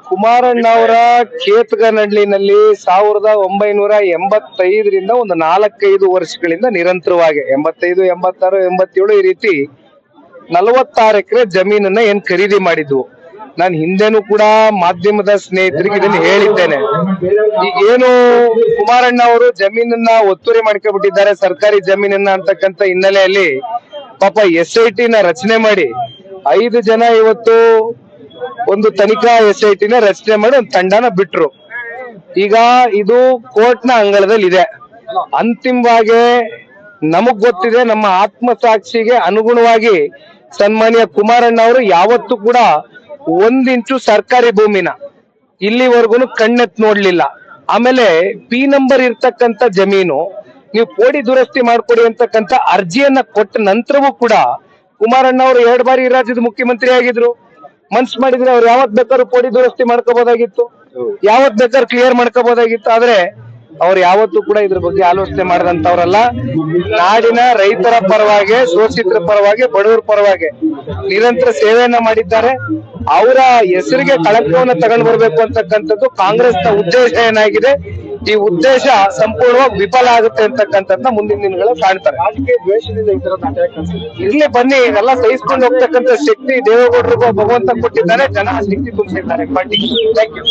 ಕುಮಾರಣ್ಣ ಅವರ ಕೇತಗನಹಳ್ಳಿನಲ್ಲಿ 1985ರಿಂದ ಒಂದು 4-5 ವರ್ಷಗಳಿಂದ ನಿರಂತರವಾಗಿ 85, 86, 87 ಈ ರೀತಿ 46 ಎಕರೆ ಜಮೀನನ್ನ ಏನ್ ಖರೀದಿ ಮಾಡಿದ್ವು. ನಾನು ಹಿಂದೆನೂ ಕೂಡ ಮಾಧ್ಯಮದ ಸ್ನೇಹಿತರಿಗೆ ಇದನ್ನ ಹೇಳಿದ್ದೇನೆ. ಈಗೇನು ಕುಮಾರಣ್ಣ ಅವರು ಜಮೀನನ್ನ ಒತ್ತುವರಿ ಮಾಡ್ಕೊಂಡ್ಬಿಟ್ಟಿದ್ದಾರೆ, ಸರ್ಕಾರಿ ಜಮೀನನ್ನ ಅಂತಕ್ಕಂಥ ಹಿನ್ನೆಲೆಯಲ್ಲಿ ಪಾಪ SIT ನ ರಚನೆ ಮಾಡಿ 5 ಜನ ಇವತ್ತು ಒಂದು ತನಿಖಾ SIT ನ ರಚನೆ ಮಾಡಿ ಒಂದು ತಂಡನ ಬಿಟ್ರು. ಈಗ ಇದು ಕೋರ್ಟ್ ನ ಅಂಗಳದಲ್ಲಿ ಇದೆ. ಅಂತಿಮವಾಗಿ ನಮಗ್ ಗೊತ್ತಿದೆ, ನಮ್ಮ ಆತ್ಮಸಾಕ್ಷಿಗೆ ಅನುಗುಣವಾಗಿ ಸನ್ಮಾನ್ಯ ಕುಮಾರಣ್ಣ ಅವರು ಯಾವತ್ತೂ ಕೂಡ 1 ಇಂಚು ಸರ್ಕಾರಿ ಭೂಮಿನ ಇಲ್ಲಿವರೆಗೂ ಕಣ್ಣೆತ್ ನೋಡ್ಲಿಲ್ಲ. ಆಮೇಲೆ P ನಂಬರ್ ಇರ್ತಕ್ಕಂಥ ಜಮೀನು ನೀವು ಕೋಡಿ ದುರಸ್ತಿ ಮಾಡ್ಕೊಡಿ ಅಂತಕ್ಕಂಥ ಅರ್ಜಿಯನ್ನ ಕೊಟ್ಟ ನಂತರವೂ ಕೂಡ ಕುಮಾರಣ್ಣ ಅವರು 2 ಬಾರಿ ಈ ರಾಜ್ಯದ ಮುಖ್ಯಮಂತ್ರಿ ಆಗಿದ್ರು. ಮನ್ಸ್ ಮಾಡಿದ್ರೆ ಅವ್ರು ಯಾವತ್ ಬೇಕಾದ್ರೂ ಕೋಡಿ ದುರಸ್ತಿ ಮಾಡ್ಕೋಬಹುದಾಗಿತ್ತು, ಯಾವತ್ ಬೇಕಾದ್ರೂ ಕ್ಲಿಯರ್ ಮಾಡ್ಕೋಬಹುದಾಗಿತ್ತು. ಆದ್ರೆ ಅವ್ರು ಯಾವತ್ತೂ ಕೂಡ ಇದ್ರ ಬಗ್ಗೆ ಆಲೋಚನೆ ಮಾಡದಂತವ್ರಲ್ಲ. ನಾಡಿನ ರೈತರ ಪರವಾಗಿ, ಶೋಷಿತರ ಪರವಾಗಿ, ಬಡವರ ಪರವಾಗಿ ನಿರಂತರ ಸೇವೆಯನ್ನ ಮಾಡಿದ್ದಾರೆ. ಅವರ ಹೆಸರಿಗೆ ಕಳಂಕವನ್ನ ತಗೊಂಡು ಬರ್ಬೇಕು ಅಂತಕ್ಕಂಥದ್ದು ಕಾಂಗ್ರೆಸ್ನ ಉದ್ದೇಶ ಏನಾಗಿದೆ. ಈ ಉದ್ದೇಶ ಸಂಪೂರ್ಣವಾಗಿ ವಿಫಲ ಆಗುತ್ತೆ ಅಂತಕ್ಕಂಥದ್ನ ಮುಂದಿನ ದಿನಗಳು ಕಾಣ್ತಾರೆ. ಇರ್ಲಿ ಬನ್ನಿ, ಎಲ್ಲ ಸಹಿಸ್ಕೊಂಡು ಹೋಗ್ತಕ್ಕಂಥ ಶಕ್ತಿ ದೇವೇಗೌಡರಿಗೂ ಭಗವಂತ ಕೊಟ್ಟಿದ್ದಾರೆ, ಜನ ಶಕ್ತಿ ತುಂಬಿಸಿದ್ದಾರೆ ಪಾರ್ಟಿಗೆ. Thank you.